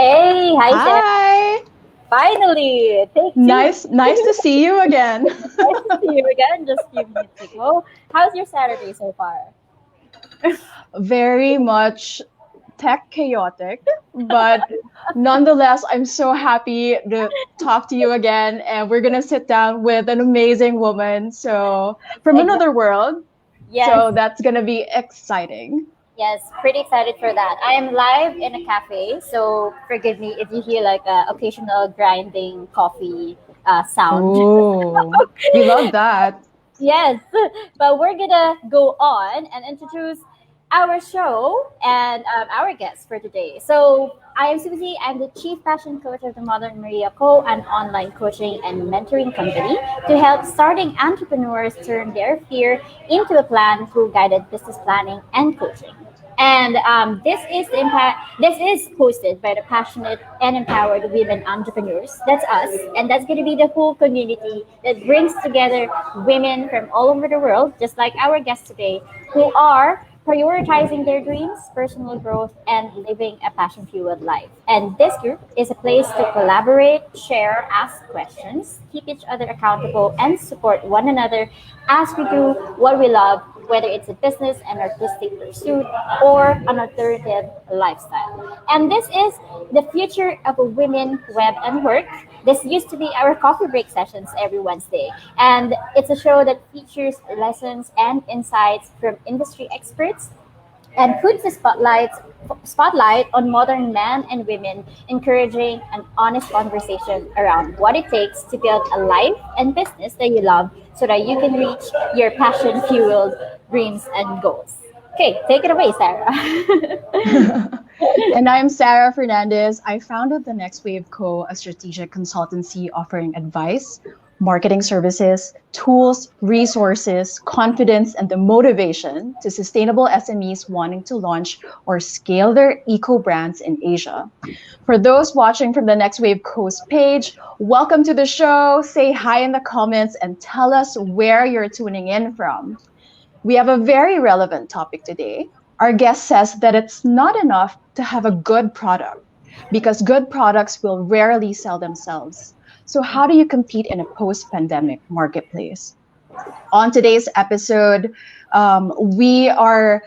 Hey, hi Sarah. Hi. Finally, take two. Nice to see you again. Nice to see you again just a few minutes ago. How's your Saturday so far? Very much tech chaotic, but nonetheless, I'm so happy to talk to you again. And we're gonna sit down with an amazing woman, so from Exactly. another world. Yes, So that's gonna be exciting. yes, pretty excited for that. I am live in a cafe, so forgive me if you hear like a occasional grinding coffee sound. Ooh, we love that. Yes, but we're gonna go on and introduce our show and our guest for today. So I am Suzie. I'm the chief passion coach of the Modern Maria Co., an online coaching and mentoring company to help starting entrepreneurs turn their fear into a plan through guided business planning and coaching. And This is hosted by the passionate and empowered women entrepreneurs. That's us, and that's going to be the whole community that brings together women from all over the world, just like our guest today, who are prioritizing their dreams, personal growth, and living a passion fueled life. And this group is a place to collaborate, share, ask questions, keep each other accountable, and support one another as we do what we love, whether it's a business, an artistic pursuit, or an alternative lifestyle. And this is the future of a women, web, and work. This used to be our coffee break sessions every Wednesday. And it's a show that features lessons and insights from industry experts and puts the spotlight on modern men and women, encouraging an honest conversation around what it takes to build a life and business that you love so that you can reach your passion fueled dreams and goals. Okay, take it away, Sarah. And I'm Sarah Fernandez. I founded the Next Wave Co., a strategic consultancy offering advice, marketing services, tools, resources, confidence, and the motivation to sustainable SMEs wanting to launch or scale their eco brands in Asia. For those watching from the Next Wave Co's page, welcome to the show. Say hi in the comments and tell us where you're tuning in from. We have a very relevant topic today. Our guest says that it's not enough to have a good product because good products will rarely sell themselves. So how do you compete in a post-pandemic marketplace? On today's episode, we are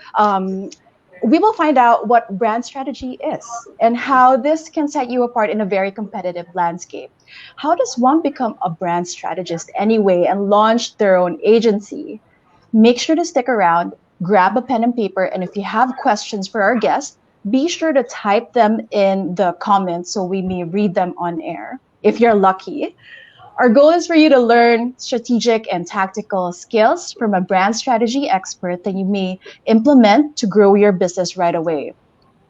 we will find out what brand strategy is and how this can set you apart in a very competitive landscape. How does one become a brand strategist anyway and launch their own agency? Make sure to stick around, grab a pen and paper, and if you have questions for our guest, be sure to type them in the comments so we may read them on air, if you're lucky. Our goal is for you to learn strategic and tactical skills from a brand strategy expert that you may implement to grow your business right away.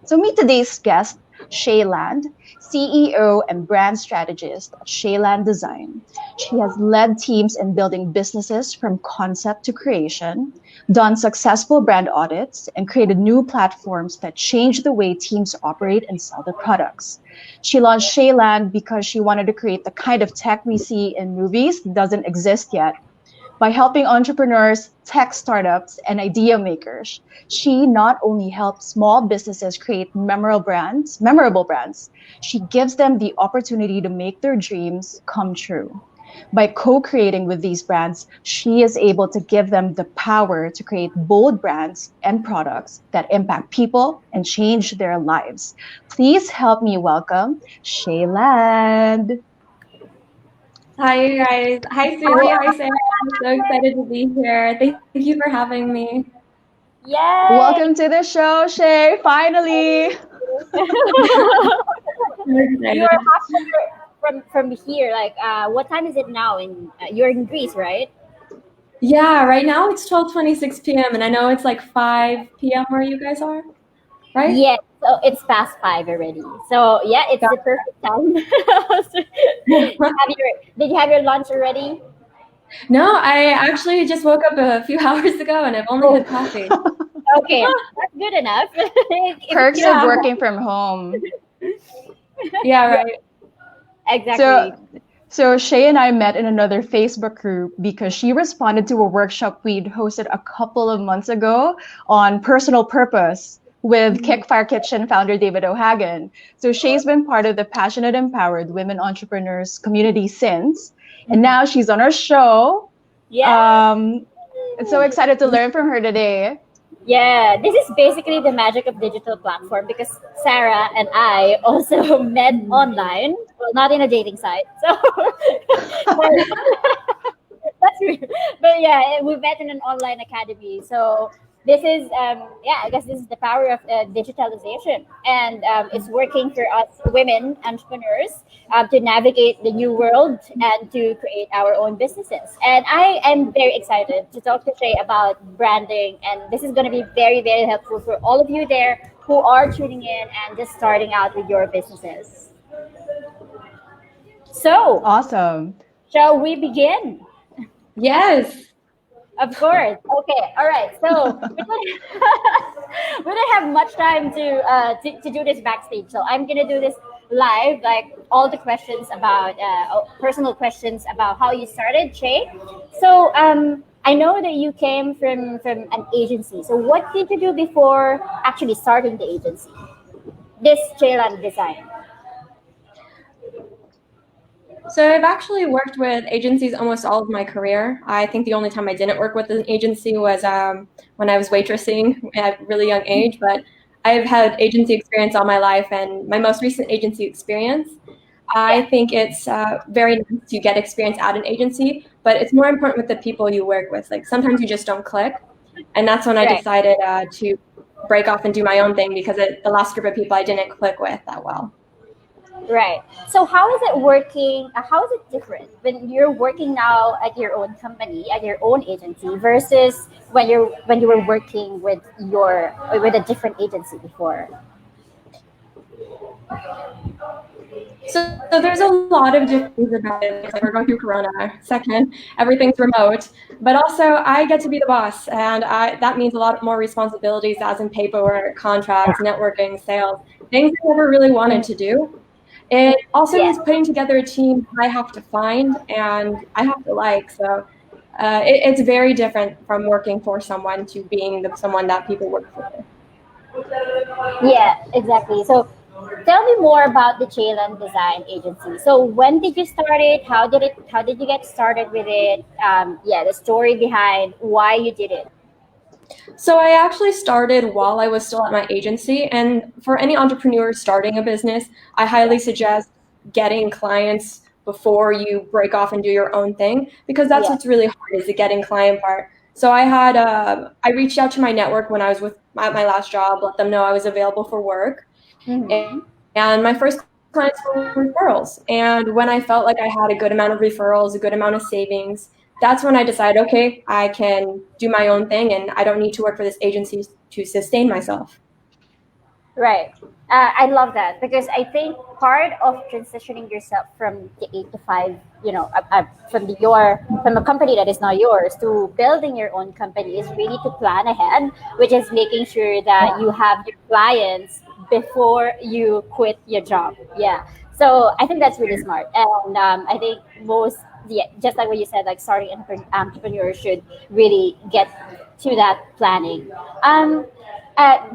So meet today's guest, Chay Land, CEO and brand strategist at Chayland Design. She has led teams in building businesses from concept to creation, done successful brand audits, and created new platforms that change the way teams operate and sell their products. She launched Chayland because she wanted to create the kind of tech we see in movies that doesn't exist yet. By helping entrepreneurs, tech startups, and idea makers, she not only helps small businesses create memorable brands, she gives them the opportunity to make their dreams come true. By co-creating with these brands, she is able to give them the power to create bold brands and products that impact people and change their lives. Please help me welcome Chay Land. Hi, you guys. Hi, Suzie. Hi, Sarah. I'm so excited to be here. Thank you for having me. Yay! Welcome to the show, Chay. Finally. You're from here. Like, what time is it now? You're in Greece, right? Yeah, right now it's 12:26 p.m. and I know it's like 5 p.m. where you guys are, right? Yeah, so it's past 5 already. So yeah, it's the perfect time. Did you have your lunch already? No, I actually just woke up a few hours ago and I've only had coffee. Okay, that's good enough. Perks of working from home. Yeah, right. Exactly. So Chay and I met in another Facebook group because she responded to a workshop we'd hosted a couple of months ago on personal purpose. with Kickfire Kitchen founder David O'Hagan. So Shay's been part of the Passionate Empowered Women Entrepreneurs community since, and now she's on our show. Yeah. I'm so excited to learn from her today. Yeah, this is basically the magic of digital platform because Sarah and I also met online. Well, not in a dating site. So that's weird. But yeah, we met in an online academy. So this is, I guess this is the power of digitalization. And it's working for us women entrepreneurs to navigate the new world and to create our own businesses. And I am very excited to talk to Shay about branding. And this is going to be very, very helpful for all of you there who are tuning in and just starting out with your businesses. So, Awesome. shall we begin? Yes. Of course. Okay. All right. So we don't have much time to do this backstage. So I'm gonna do this live, like all the questions about personal questions about how you started, Shay. So I know that you came from an agency. So what did you do before actually starting the agency? This Chayland Design. So I've actually worked with agencies almost all of my career. I think the only time I didn't work with an agency was when I was waitressing at a really young age. But I've had agency experience all my life, and my most recent agency experience, I think it's very nice to get experience at an agency, but it's more important with the people you work with. Like sometimes you just don't click, and that's when I decided to break off and do my own thing because the last group of people I didn't click with that well. Right. So how is it working? How is it different when you're working now at your own company, at your own agency, versus when you were working with a different agency before? So there's a lot of different things about it. Like we're going through Corona. Second, everything's remote, but also I get to be the boss, and that means a lot more responsibilities, as in paperwork, contracts, networking, sales, things I never really wanted to do. It also means putting together a team I have to find and I have to like. So it's very different from working for someone to being someone that people work for. Yeah, exactly. So tell me more about the Chayland Design Agency. So when did you start it? How did you get started with it? The story behind why you did it. So I actually started while I was still at my agency, and for any entrepreneur starting a business, I highly suggest getting clients before you break off and do your own thing, because that's what's really hard, is the getting client part. So I reached out to my network when I was at my last job, let them know I was available for work. Mm-hmm. And my first clients were referrals. And when I felt like I had a good amount of referrals, a good amount of savings, that's when I decided, okay, I can do my own thing and I don't need to work for this agency to sustain myself. Right. I love that because I think part of transitioning yourself from the 8 to 5, from a company that is not yours to building your own company is really to plan ahead, which is making sure that you have your clients before you quit your job. Yeah. So I think that's really smart, and I think just like what you said, like starting entrepreneurs should really get to that planning.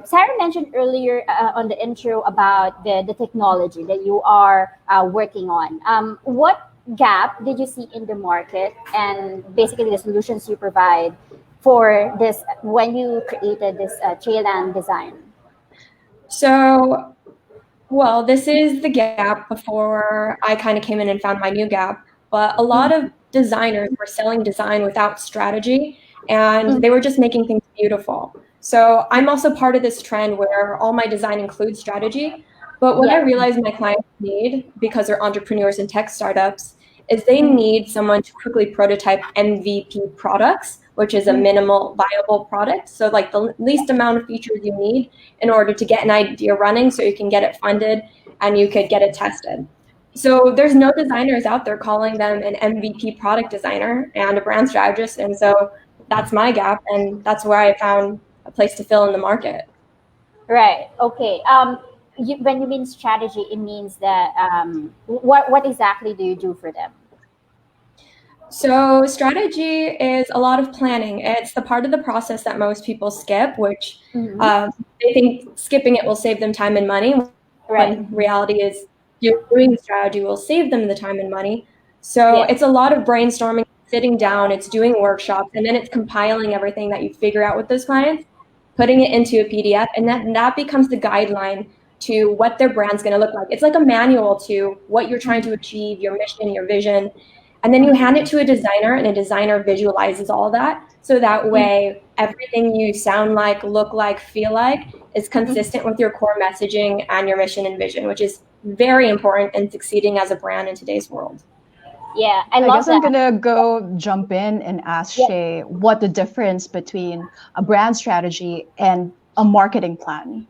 Sarah mentioned earlier on the intro about the technology that you are working on. What gap did you see in the market and basically the solutions you provide for this when you created this Chayland Design? So, well, this is the gap before I kind of came in and found my new gap. But a lot of designers were selling design without strategy, and they were just making things beautiful. So I'm also part of this trend where all my design includes strategy. But what I realized my clients need, because they're entrepreneurs and tech startups, is they need someone to quickly prototype MVP products, which is a minimal viable product. So like the least amount of features you need in order to get an idea running so you can get it funded and you could get it tested. So there's no designers out there calling them an MVP product designer and a brand strategist. And so that's my gap, and that's where I found a place to fill in the market. Right. Okay. When you mean strategy, it means that what exactly do you do for them? So strategy is a lot of planning. It's the part of the process that most people skip, which they think skipping it will save them time and money. Right. When reality is doing the strategy will save them the time and money. So it's a lot of brainstorming, sitting down, it's doing workshops, and then it's compiling everything that you figure out with those clients, putting it into a PDF, and that becomes the guideline to what their brand's going to look like. It's like a manual to what you're trying to achieve, your mission, your vision. And then you hand it to a designer, and a designer visualizes all that. So that way, everything you sound like, look like, feel like is consistent with your core messaging and your mission and vision, which is very important in succeeding as a brand in today's world. Yeah, I love guess that. I'm gonna go jump in and ask Shay what the difference between a brand strategy and a marketing plan.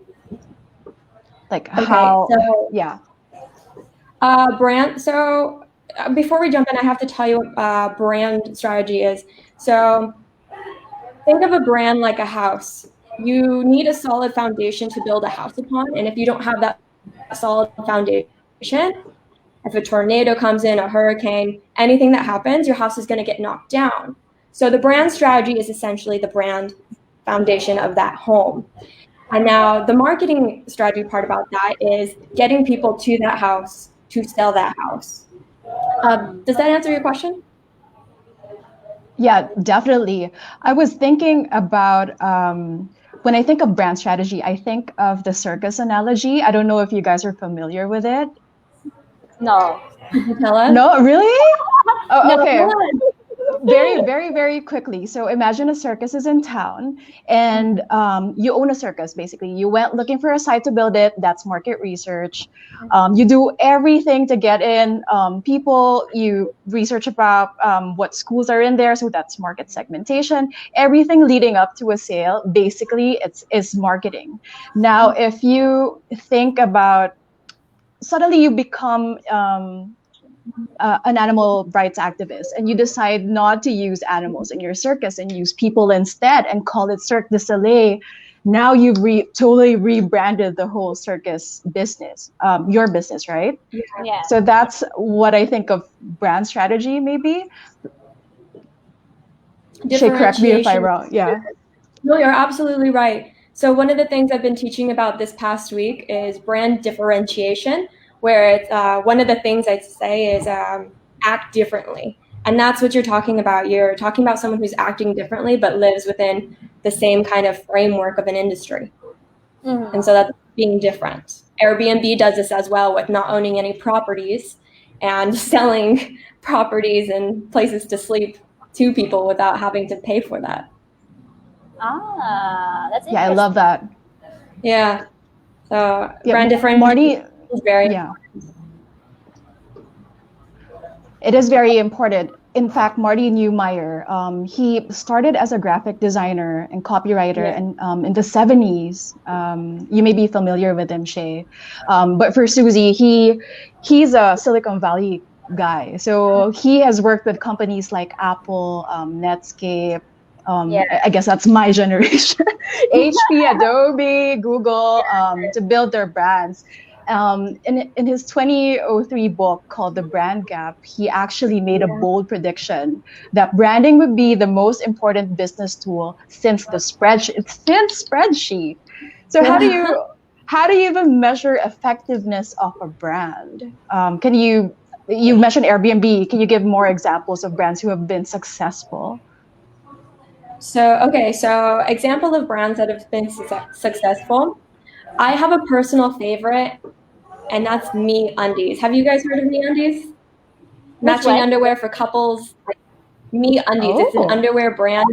Like how, brand. So before we jump in, I have to tell you what brand strategy is. So think of a brand like a house. You need a solid foundation to build a house upon. And if you don't have that solid foundation, if a tornado comes in, a hurricane, anything that happens, your house is going to get knocked down. So the brand strategy is essentially the brand foundation of that home. And now the marketing strategy part about that is getting people to that house to sell that house. Does that answer your question? Yeah, definitely. I was thinking about when I think of brand strategy, I think of the circus analogy. I don't know if you guys are familiar with it. No. Tell us. No, really? Oh, No, okay. no. Very, very, very quickly. So imagine a circus is in town, and you own a circus, basically. You went looking for a site to build it. That's market research. You do everything to get in people. You research about what schools are in there. So that's market segmentation. Everything leading up to a sale, basically, is marketing. Now, if you think about, suddenly you become an animal rights activist, and you decide not to use animals in your circus and use people instead and call it Cirque du Soleil. Now you've totally rebranded the whole circus business, your business, right? Yeah. So that's what I think of brand strategy, maybe. Shay, correct me if I'm wrong. Yeah. No, you're absolutely right. So one of the things I've been teaching about this past week is brand differentiation, where it's one of the things I'd say is act differently. And that's what you're talking about. You're talking about someone who's acting differently but lives within the same kind of framework of an industry. And so that's being different. Airbnb does this as well with not owning any properties and selling properties and places to sleep to people without having to pay for that. That's interesting. Yeah, I love that. Yeah. So brand differentiation Marty, is very important. It is very important. In fact, Marty Neumeyer, he started as a graphic designer and copywriter and in the 70s. You may be familiar with him, Shay. But for Suzie, he's a Silicon Valley guy. So he has worked with companies like Apple, Netscape. I guess that's my generation. HP, Adobe, Google, to build their brands. In his 2003 book called The Brand Gap, he actually made a bold prediction that branding would be the most important business tool since the spreadsheet. So how do you even measure effectiveness of a brand? You mentioned Airbnb. Can you give more examples of brands who have been successful? So example of brands that have been successful. I have a personal favorite, and that's Me Undies. Have you guys heard of Me Undies? Matching underwear for couples. Me Undies. It's an underwear brand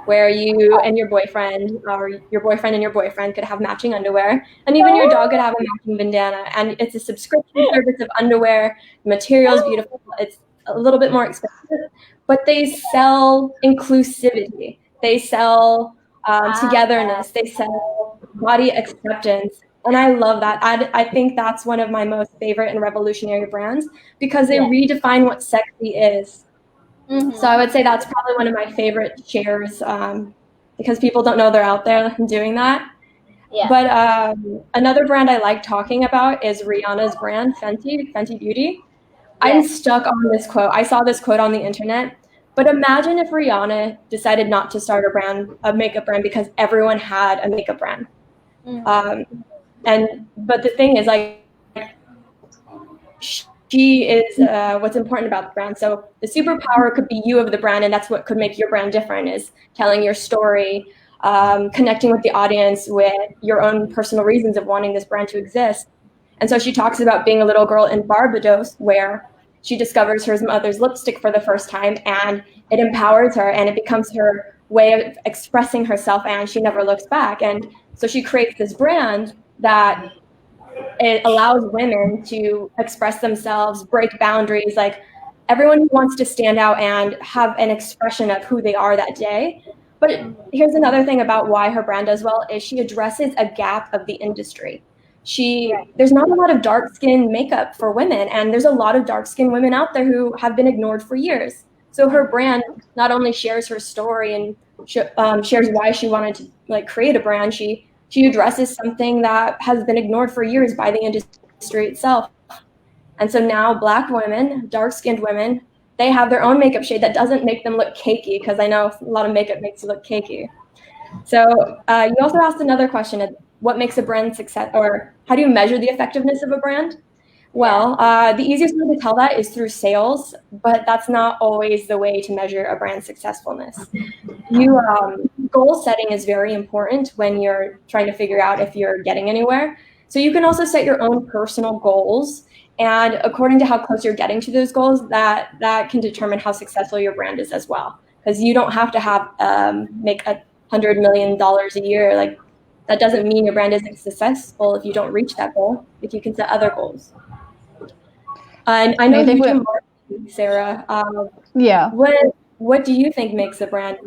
where you and your boyfriend, or your boyfriend and your boyfriend, could have matching underwear, and even your dog could have a matching bandana. And it's a subscription service of underwear. The material is beautiful. It's a little bit more expensive, but they sell inclusivity. They sell togetherness. They sell body acceptance. And I love that. I think that's one of my most favorite and revolutionary brands because they redefine what sexy is. So I would say that's probably one of my favorite shares because people don't know they're out there doing that. Yeah. But another brand I like talking about is Rihanna's brand, Fenty Beauty. I'm stuck on this quote. I saw this quote on the internet But imagine if Rihanna decided not to start a makeup brand because everyone had a makeup brand. But the thing is, like, she is what's important about the brand. So the superpower could be you of the brand, and that's what could make your brand different, is telling your story, connecting with the audience with your own personal reasons of wanting this brand to exist. And so she talks about being a little girl in Barbados, where she discovers her mother's lipstick for the first time, and it empowers her, and it becomes her way of expressing herself, and she never looks back. And so she creates this brand that it allows women to express themselves, break boundaries, like everyone wants to stand out and have an expression of who they are that day. But here's another thing about why her brand does well, is she addresses a gap of the industry. There's not a lot of dark skin makeup for women, and there's a lot of dark skinned women out there who have been ignored for years. So her brand not only shares her story and shares why she wanted to like create a brand, she addresses something that has been ignored for years by the industry itself. And so now Black women, dark-skinned women, they have their own makeup shade that doesn't make them look cakey, because I know a lot of makeup makes you look cakey. So you also asked another question, what makes a brand success, or how do you measure the effectiveness of a brand? Well, the easiest way to tell that is through sales, but that's not always the way to measure a brand's successfulness. Goal setting is very important when you're trying to figure out if you're getting anywhere. So you can also set your own personal goals, and according to how close you're getting to those goals, that can determine how successful your brand is as well. Because you don't have to have make $100 million a year. Like, that doesn't mean your brand isn't successful if you don't reach that goal, if you can set other goals. And I know you do marketing, Sarah. Yeah. What do you think makes a brand?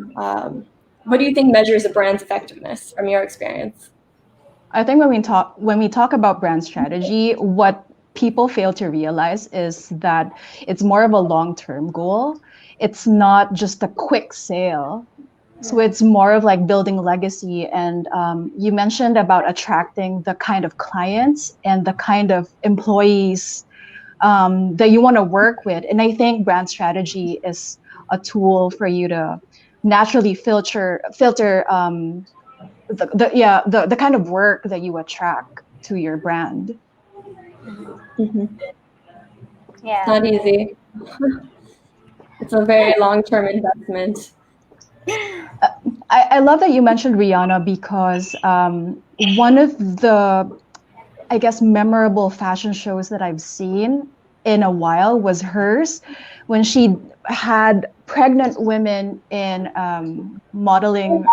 What do you think measures a brand's effectiveness from your experience? I think when we talk about brand strategy, what people fail to realize is that it's more of a long-term goal. It's not just a quick sale. So it's more of like building legacy. And you mentioned about attracting the kind of clients and the kind of employees that you want to work with. And I think brand strategy is a tool for you to naturally filter the kind of work that you attract to your brand. Mm-hmm. Yeah. It's not easy. It's a very long-term investment. I love that you mentioned Rihanna, because one of the, I guess, memorable fashion shows that I've seen in a while was hers, when she had pregnant women in modeling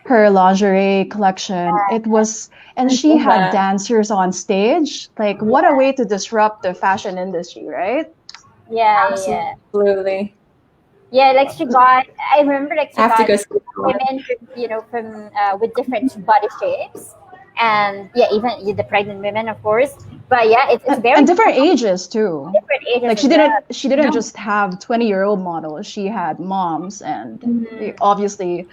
her lingerie collection. It was, and she had dancers on stage. Like, what a way to disrupt the fashion industry, right? Yeah, absolutely. Yeah, like she got, I remember like she got women, from with different body shapes, and even the pregnant women, of course. But yeah, it's very, and different ages too. Different ages. Like she didn't just have 20-year-old models. She had moms and obviously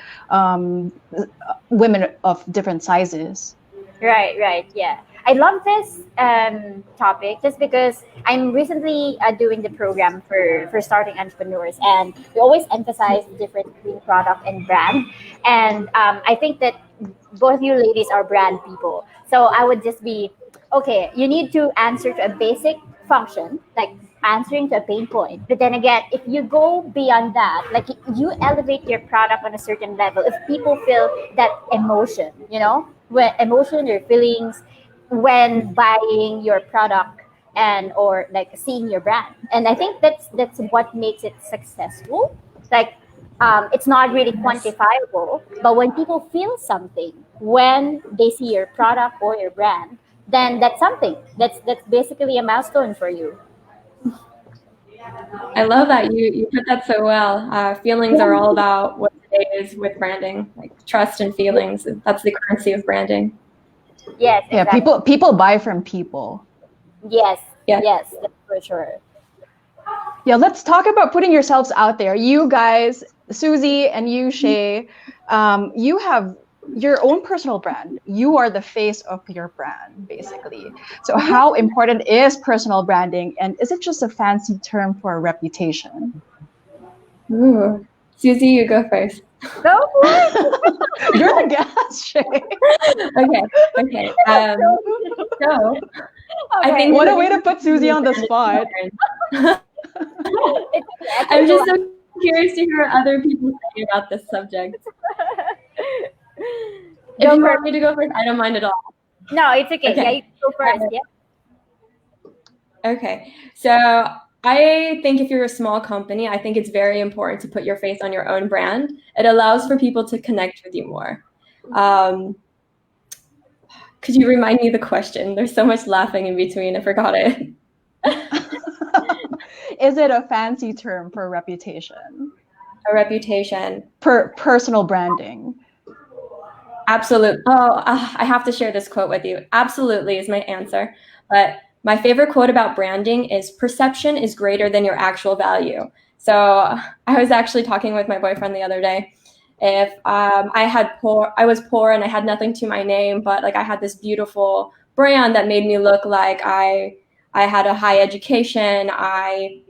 women of different sizes. Right. Yeah. I love this topic just because I'm recently doing the program for starting entrepreneurs, and we always emphasize the difference between product and brand. And I think that both of you ladies are brand people. So I would just be, okay, you need to answer to a basic function, like answering to a pain point. But then again, if you go beyond that, like you elevate your product on a certain level, if people feel that emotion, when emotion or feelings when buying your product and or like seeing your brand. And I think that's what makes it successful. Like it's not really quantifiable, but when people feel something when they see your product or your brand, then that's something that's basically a milestone for you. I love that you put that so well. Feelings are all about what it is with branding, like trust and feelings. That's the currency of branding. Yes. Exactly. Yeah, people buy from people. Yes, that's for sure. Yeah, let's talk about putting yourselves out there. You guys, Suzie and you, Chay, you have your own personal brand. You are the face of your brand, basically. So how important is personal branding, and is it just a fancy term for a reputation? Ooh. Susie, you go first. Go for it. You're the guest, Shay. Okay. So I think What a way to put Susie on the spot. I'm just so curious to hear what other people say about this subject. If you want me to go first, I don't mind at all. No, it's okay. Yeah, you go first. Yeah. Okay. So I think if you're a small company, I think it's very important to put your face on your own brand. It allows for people to connect with you more. Could you remind me the question? There's so much laughing in between. I forgot it. Is it a fancy term for reputation? A reputation. Personal branding. Absolutely. I have to share this quote with you. Absolutely is my answer. But my favorite quote about branding is perception is greater than your actual value. So I was actually talking with my boyfriend the other day. If I was poor and I had nothing to my name, but like I had this beautiful brand that made me look like I had a high education. I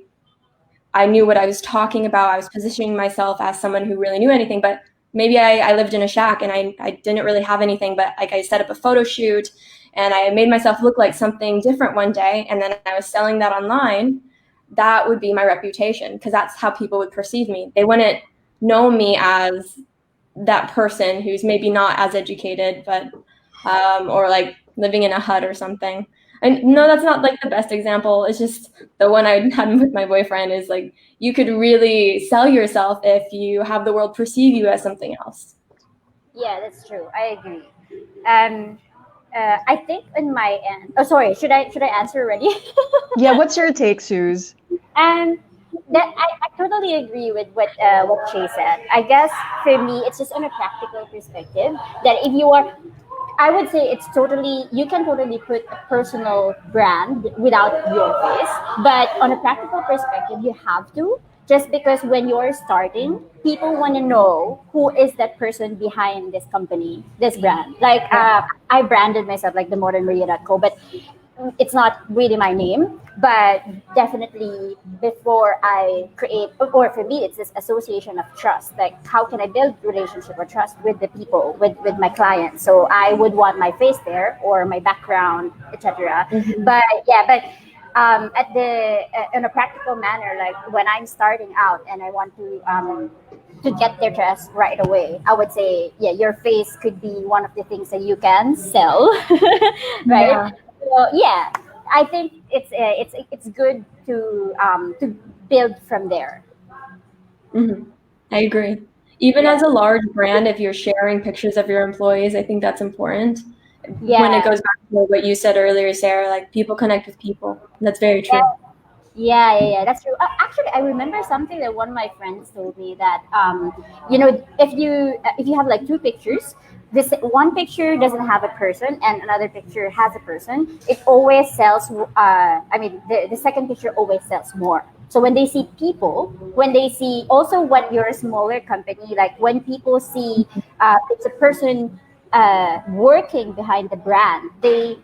knew what I was talking about. I was positioning myself as someone who really knew anything, but maybe I lived in a shack and I didn't really have anything, but like I set up a photo shoot and I made myself look like something different one day. And then I was selling that online. That would be my reputation because that's how people would perceive me. They wouldn't know me as that person who's maybe not as educated, but or like living in a hut or something. And no, that's not like the best example. It's just the one I had with my boyfriend is like you could really sell yourself if you have the world perceive you as something else. Yeah, that's true. I agree. I think in my end. Oh, sorry. Should I answer already? Yeah. What's your take, Suze? That I totally agree with what Chay said. I guess for me, it's just on a practical perspective that if you are, I would say you can totally put a personal brand without your face, but on a practical perspective, you have to. Just because when you're starting, people want to know who is that person behind this company, this brand. Like I branded myself like the modernmaria.co, but it's not really my name, but definitely before I create, or for me, it's this association of trust. Like, how can I build relationship or trust with the people, with my clients? So I would want my face there or my background, etc. Mm-hmm. But at the in a practical manner, like when I'm starting out and I want to get their trust right away, I would say, yeah, your face could be one of the things that you can sell, right? Yeah. So yeah, I think it's good to build from there. Mm-hmm. I agree. Even as a large brand, if you're sharing pictures of your employees, I think that's important. Yeah. When it goes back to what you said earlier, Sarah, like people connect with people. That's very true. Yeah, that's true. Actually, I remember something that one of my friends told me that if you have like two pictures, this one picture doesn't have a person and another picture has a person, it always sells. The second picture always sells more. So when they see people, when they see also when you're a smaller company, like when people see it's a person working behind the brand, it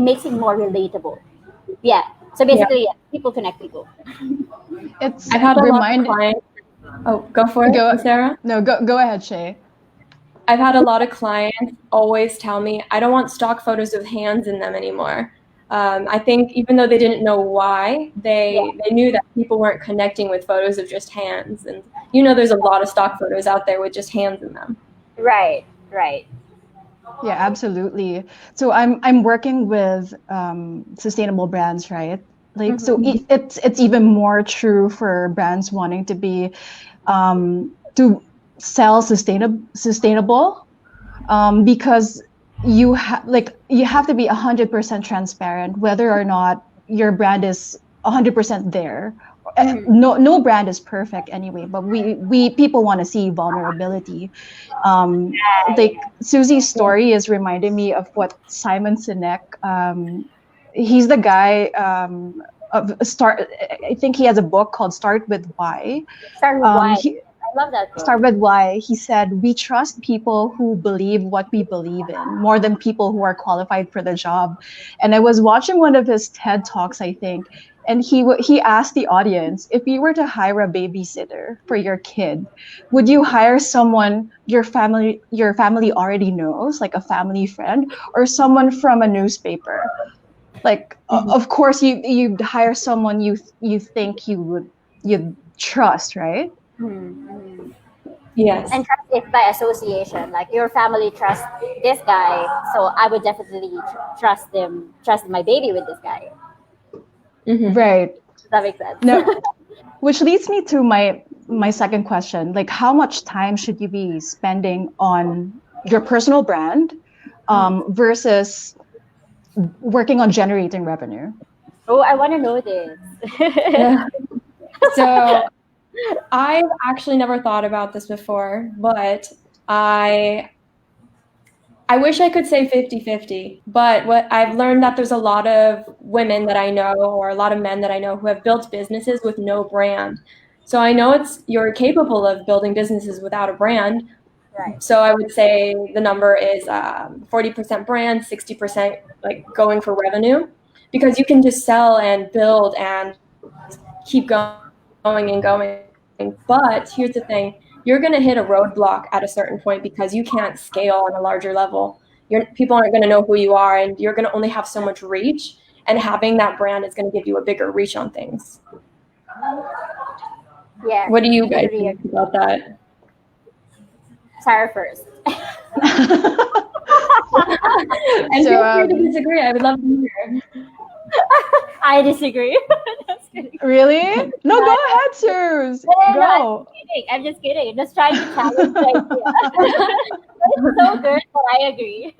makes it more relatable. Yeah. So basically, people connect people. I've had a lot of clients. Oh, go for it, Sarah. No, go ahead, Shay. I've had a lot of clients always tell me, I don't want stock photos with hands in them anymore. I think even though they didn't know why, they knew that people weren't connecting with photos of just hands. And there's a lot of stock photos out there with just hands in them. Right. Yeah, absolutely. So I'm working with sustainable brands, right? Like, mm-hmm. So it's even more true for brands wanting to be to sell sustainable because you have to be 100% transparent whether or not your brand is 100% there. No brand is perfect anyway, but we people want to see vulnerability. Like Susie's story is reminding me of what Simon Sinek. He's the guy of Start. I think he has a book called Start with Why. Start with Why. I love that quote. Start with why. He said, "We trust people who believe what we believe in more than people who are qualified for the job." And I was watching one of his TED Talks, I think, and he asked the audience, if you were to hire a babysitter for your kid, would you hire someone your family already knows, like a family friend, or someone from a newspaper? Like, of course, you'd hire someone you think you'd trust, right? Mm-hmm. Yes. And trust is by association. Like your family trusts this guy, so I would definitely trust my baby with this guy. Right. That makes sense. No, which leads me to my second question. Like, how much time should you be spending on your personal brand versus working on generating revenue? Oh, I want to know this. Yeah. So I've actually never thought about this before, but I wish I could say 50-50, but what I've learned that there's a lot of women that I know or a lot of men that I know who have built businesses with no brand. So I know you're capable of building businesses without a brand. Right. So I would say the number is 40% brand, 60% like going for revenue, because you can just sell and build and keep going and going. But here's the thing. You're going to hit a roadblock at a certain point because you can't scale on a larger level. People aren't going to know who you are, and you're going to only have so much reach. And having that brand is going to give you a bigger reach on things. Yeah. What do you guys think about that? Sarah first. And feel free to disagree. I would love to hear. I disagree. Really? No, go ahead, Suze. Go. I'm just kidding. Just trying to challenge the idea. It's so good, but I agree.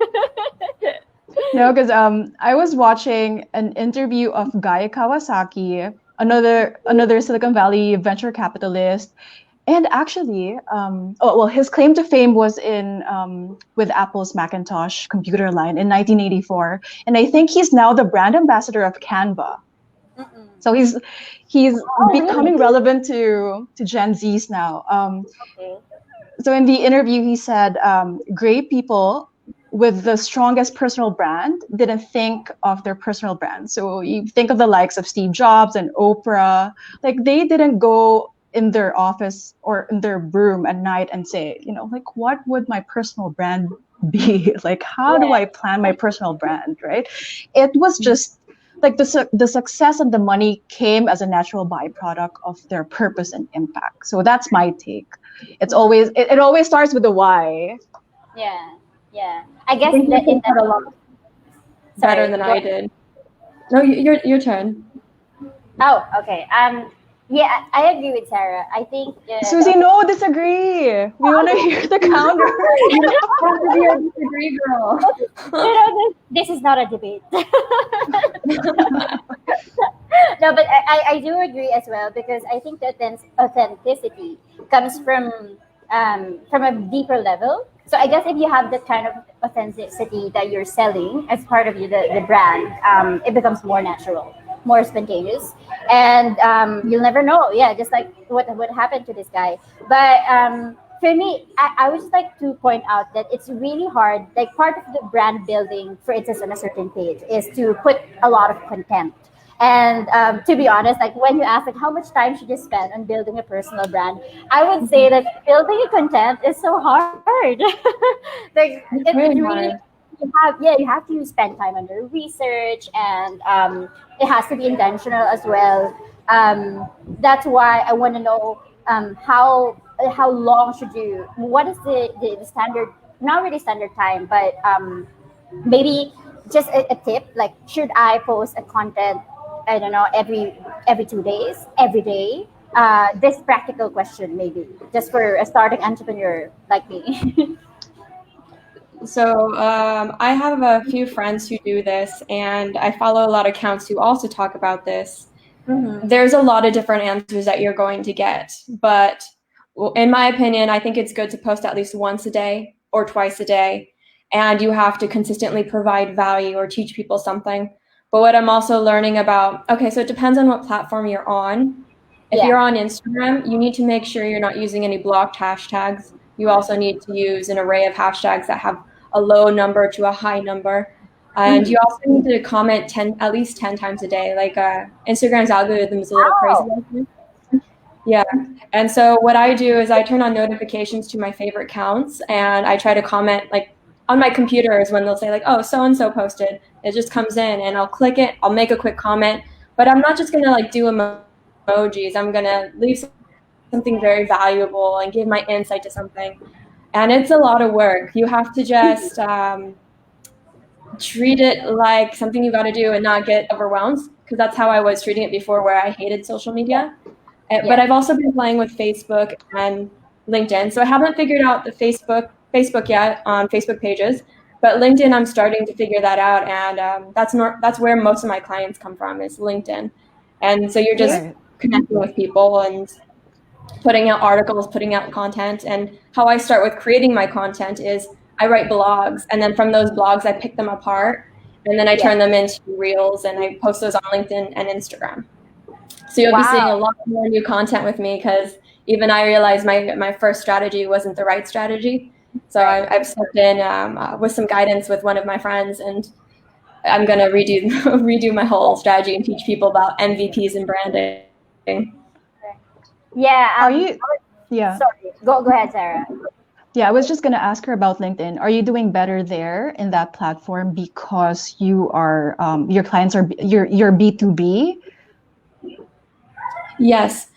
No, because I was watching an interview of Guy Kawasaki, another Silicon Valley venture capitalist, and actually, his claim to fame was in with Apple's Macintosh computer line in 1984, and I think he's now the brand ambassador of Canva. So he's becoming relevant to Gen Zs now. So in the interview, he said, great people with the strongest personal brand didn't think of their personal brand. So you think of the likes of Steve Jobs and Oprah, like they didn't go in their office or in their room at night and say, like, what would my personal brand be? Like, how do I plan my personal brand, right? It was just like the success and the money came as a natural byproduct of their purpose and impact. So that's my take. It's always it always starts with the why. Yeah. I guess think that you said a lot better than I did. No, your turn. Oh, okay. Yeah, I agree with Sarah. I think Suzie, no, disagree. We want to hear the counter. You don't want to be a disagree girl. This is not a debate. No, but I do agree as well, because I think that authenticity comes from a deeper level. So I guess if you have that kind of authenticity that you're selling as part of the brand, it becomes more natural, more spontaneous, and you'll never know. Yeah, just like what happened to this guy. But for me, I would just like to point out that it's really hard. Like, part of the brand building, for instance, on a certain page, is to put a lot of content. And to be honest, like when you ask like how much time should you spend on building a personal brand, I would say that building a content is so hard. Like it's really hard. You have to spend time on the research, and it has to be intentional as well. That's why I want to know how long should you? What is the standard? Not really standard time, but maybe just a tip. Like, should I post a content? I don't know, every 2 days, every day. This practical question, maybe just for a starting entrepreneur like me. So I have a few friends who do this, and I follow a lot of accounts who also talk about this. Mm-hmm. There's a lot of different answers that you're going to get, but in my opinion, I think it's good to post at least once a day or twice a day, and you have to consistently provide value or teach people something. But what I'm also learning about, so it depends on what platform you're on. If you're on Instagram, you need to make sure you're not using any blocked hashtags. You also need to use an array of hashtags that have a low number to a high number. And you also need to comment at least 10 times a day. Like Instagram's algorithm is a little crazy. Yeah. And so what I do is I turn on notifications to my favorite accounts, and I try to comment like on my computer is when they'll say like, oh, so-and-so posted. It just comes in and I'll click it. I'll make a quick comment, but I'm not just going to like do emojis. I'm going to leave something very valuable and give my insight to something. And it's a lot of work. You have to just treat it like something you got to do and not get overwhelmed, because that's how I was treating it before, where I hated social media. But I've also been playing with Facebook and LinkedIn. So I haven't figured out the Facebook yet on Facebook pages, but LinkedIn, I'm starting to figure that out. And that's where most of my clients come from, is LinkedIn. And so you're just connecting with people and putting out articles, putting out content. And how I start with creating my content is I write blogs, and then from those blogs, I pick them apart, and then I turn them into reels, and I post those on LinkedIn and Instagram. So you'll be seeing a lot more new content with me, because even I realized my first strategy wasn't the right strategy. So I've stepped in with some guidance with one of my friends, and I'm going to redo my whole strategy and teach people about MVPs and branding. Yeah. Are you? Yeah. Sorry. Go ahead, Sarah. Yeah, I was just going to ask her about LinkedIn. Are you doing better there in that platform because you are your clients are you're B2B? Yes.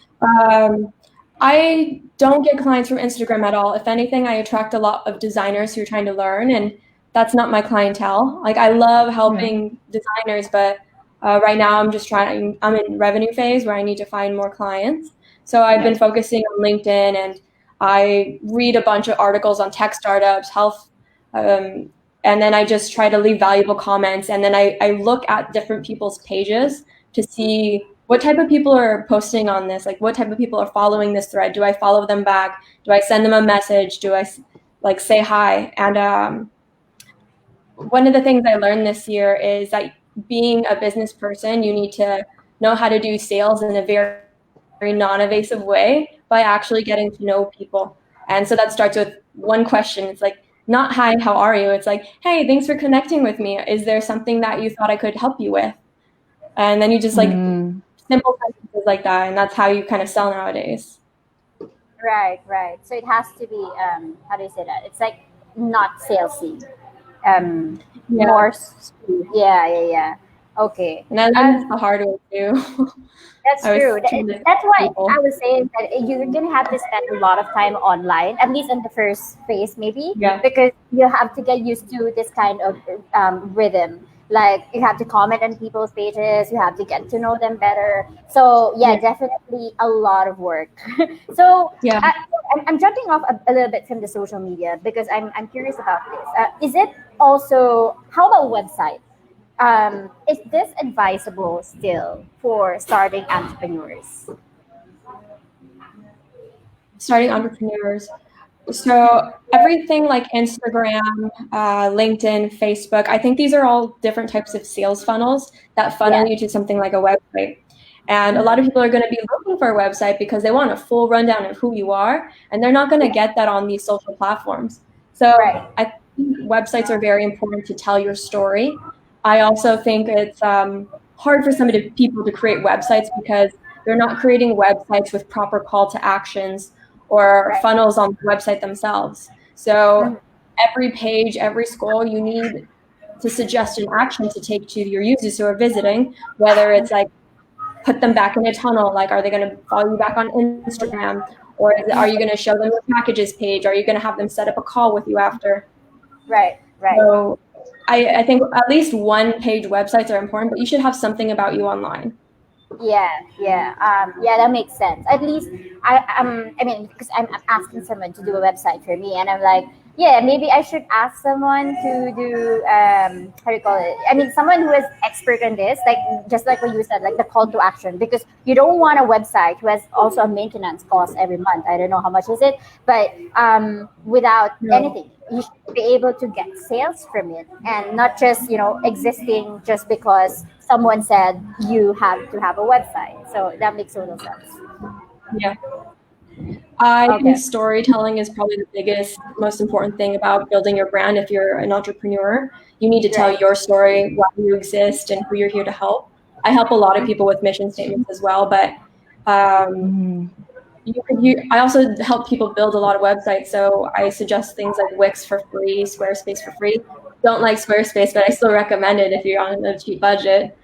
I don't get clients from Instagram at all. If anything, I attract a lot of designers who are trying to learn, and that's not my clientele. Like, I love helping designers, but right now I'm in revenue phase where I need to find more clients. So I've been focusing on LinkedIn, and I read a bunch of articles on tech startups, health, and then I just try to leave valuable comments. And then I look at different people's pages to see what type of people are posting on this, like what type of people are following this thread. Do I follow them back? Do I send them a message? Do I like say hi? And one of the things I learned this year is that being a business person, you need to know how to do sales in a very non-evasive way by actually getting to know people. And so that starts with one question. It's like, not hi, how are you? It's like, hey, thanks for connecting with me. Is there something that you thought I could help you with? And then you just like simple sentences like that, and that's how you kind of sell nowadays. Right. So it has to be how do you say that? It's like not salesy. More. Yeah. Okay. And that's the hard way too. That's true. That's why I was saying that you're gonna have to spend a lot of time online, at least in the first phase, maybe, because you have to get used to this kind of rhythm. Like, you have to comment on people's pages, you have to get to know them better. So definitely a lot of work. So I'm jumping off a little bit from the social media, because I'm curious about this. Is it also, how about website? Is this advisable still for starting entrepreneurs? Starting entrepreneurs. So everything like Instagram, LinkedIn, Facebook, I think these are all different types of sales funnels that funnel you to something like a website. And a lot of people are going to be looking for a website because they want a full rundown of who you are, and they're not going to get that on these social platforms. So I think websites are very important to tell your story. I also think it's hard for people to create websites because they're not creating websites with proper call to actions or funnels on the website themselves. So every page, every scroll, you need to suggest an action to take to your users who are visiting, whether it's like put them back in a tunnel, like are they going to follow you back on Instagram, or are you going to show them your packages page? Are you going to have them set up a call with you after? Right. So I think at least one-page websites are important, but you should have something about you online. Yeah, that makes sense. At least I mean, because I'm asking someone to do a website for me, and I'm like, yeah, maybe I should ask someone to do how do you call it? I mean, someone who is expert in this, like just like what you said, like the call to action, because you don't want a website who has also a maintenance cost every month. I don't know how much is it, but without No. anything, you should be able to get sales from it, and not just existing just because someone said you have to have a website. So that makes total sense. Yeah. I think Okay. storytelling is probably the biggest, most important thing about building your brand. If you're an entrepreneur, you need to tell Right. your story, why you exist, and who you're here to help. I help a lot of people with mission statements as well, but um, Mhm. I also help people build a lot of websites. So I suggest things like Wix for free, Squarespace for free. Don't like Squarespace, but I still recommend it if you're on a cheap budget.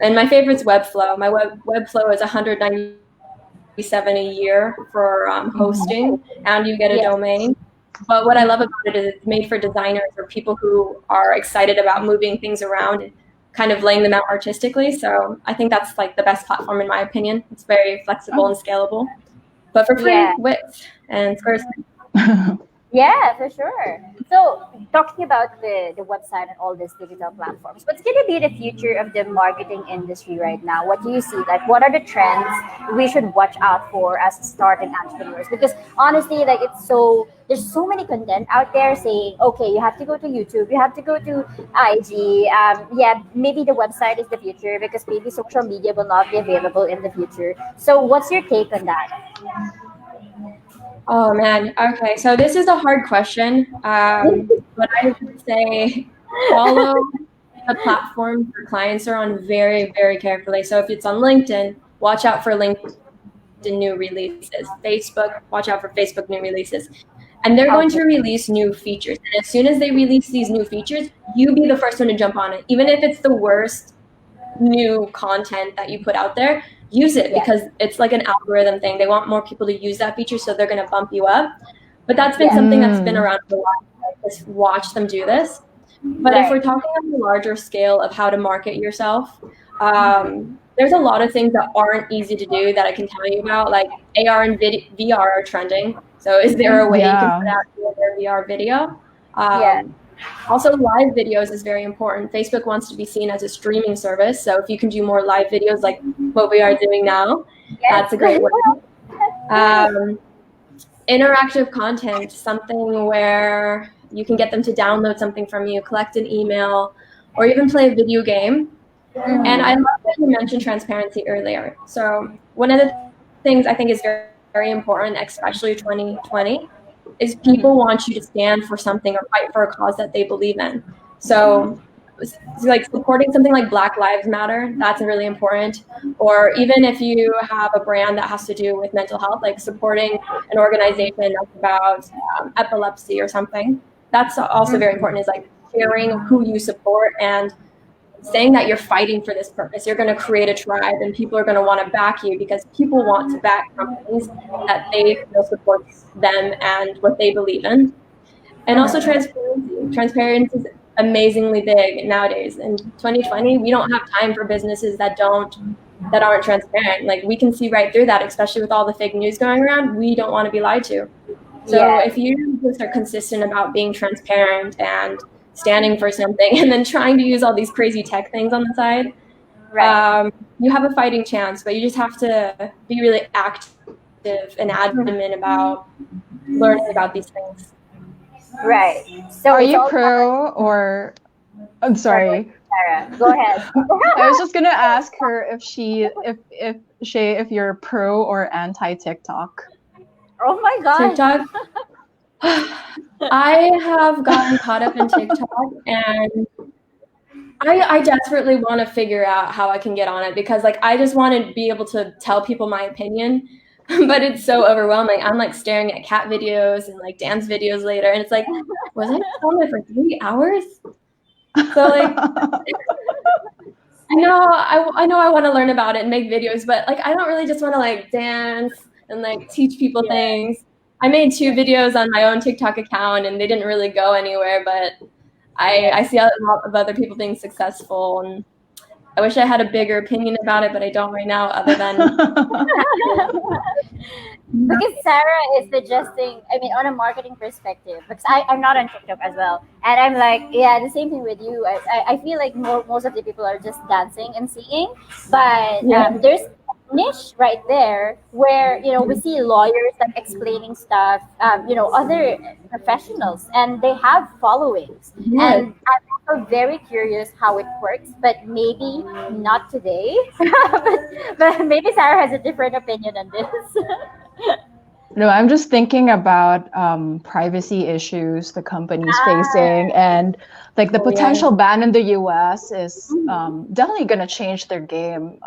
And my favorite's Webflow. My Webflow is 197 a year for Mhm. hosting, and you get a Yes. domain. But what I love about it is it's made for designers or people who are excited about moving things around and kind of laying them out artistically. So I think that's like the best platform in my opinion. It's very flexible and scalable. But for Yeah. free, Wix and Squarespace. Yeah, for sure. So, talking about the website and all these digital platforms, what's going to be the future of the marketing industry right now? What do you see? Like, what are the trends we should watch out for as starting entrepreneurs? Because honestly, like, there's so many content out there saying, okay, you have to go to YouTube, you have to go to IG. Yeah, maybe the website is the future because maybe social media will not be available in the future. So, what's your take on that? Oh man. Okay. So this is a hard question. But I would say follow the platforms your clients are on very, very carefully. So if it's on LinkedIn, watch out for LinkedIn new releases. Facebook, watch out for Facebook new releases. And they're going Okay. to release new features. And as soon as they release these new features, you be the first one to jump on it. Even if it's the worst new content that you put out there, use it Yeah. because it's like an algorithm thing. They want more people to use that feature, so they're going to bump you up. But that's been Yeah. something that's been Mm. around for a while. Just watch them do this. But if we're Right. talking on a larger scale of how to market yourself, there's a lot of things that aren't easy to do that I can tell you about. Like AR and VR are trending. So is there a way you can put Yeah. out your VR video? Yeah. Um, Also, live videos is very important. Facebook wants to be seen as a streaming service. So if you can do more live videos like what we are doing now, that's a great Yes. way. Um, Interactive content, something where you can get them to download something from you, collect an email, or even play a video game. And I Mhm. love that you mentioned transparency earlier. So one of the things I think is very, very important, especially 2020, is people Mhm. want you to stand for something or fight for a cause that they believe in. So like supporting something like Black Lives Matter, that's really important. Or even if you have a brand that has to do with mental health, like supporting an organization that's about epilepsy or something, that's also very important, is like sharing who you support and saying that you're fighting for this purpose. You're going to create a tribe and people are going to want to back you because people want to back companies that they feel supports them and what they believe in. And also Mhm. transparency. Transparency is amazingly big nowadays. In 2020, we don't have time for businesses that aren't transparent. Like we can see right through that, especially with all the fake news going around. We don't want to be lied to. So Yes. if you just are consistent about being transparent and standing for something and then trying to use all these crazy tech things on the side, Right. you have a fighting chance, but you just have to be really active and Mhm. adamant about learning about these things. Right. So Are it's you all about. pro or I'm Sorry, go ahead, sorry. Sarah. Go ahead. I was just gonna ask her if Shay, if you're pro or anti TikTok. Oh my god. TikTok. I have gotten caught up in TikTok and I desperately want to figure out how I can get on it because like I just want to be able to tell people my opinion, but it's so overwhelming. I'm like staring at cat videos and like dance videos later, and it's like, was I on it for 3 hours? So like I know I want to learn about it and make videos, but like I don't really just want to like dance and like teach people Yeah. things. I made 2 videos on my own TikTok account and they didn't really go anywhere, but I Yeah. see a lot of other people being successful and I wish I had a bigger opinion about it, but I don't right now, other than Because Sarah is suggesting, I mean, on a marketing perspective, because I'm not on TikTok as well. And I'm like, yeah, the same thing with you. I feel like most of the people are just dancing and singing. But Yeah. there's a niche right there where, we see lawyers like explaining stuff, other professionals, and they have followings. Yeah. And I'm also very curious how it works, but maybe not today. but maybe Sarah has a different opinion on this. No, I'm just thinking about privacy issues the company's facing, and like the potential ban in the US is definitely going to change their game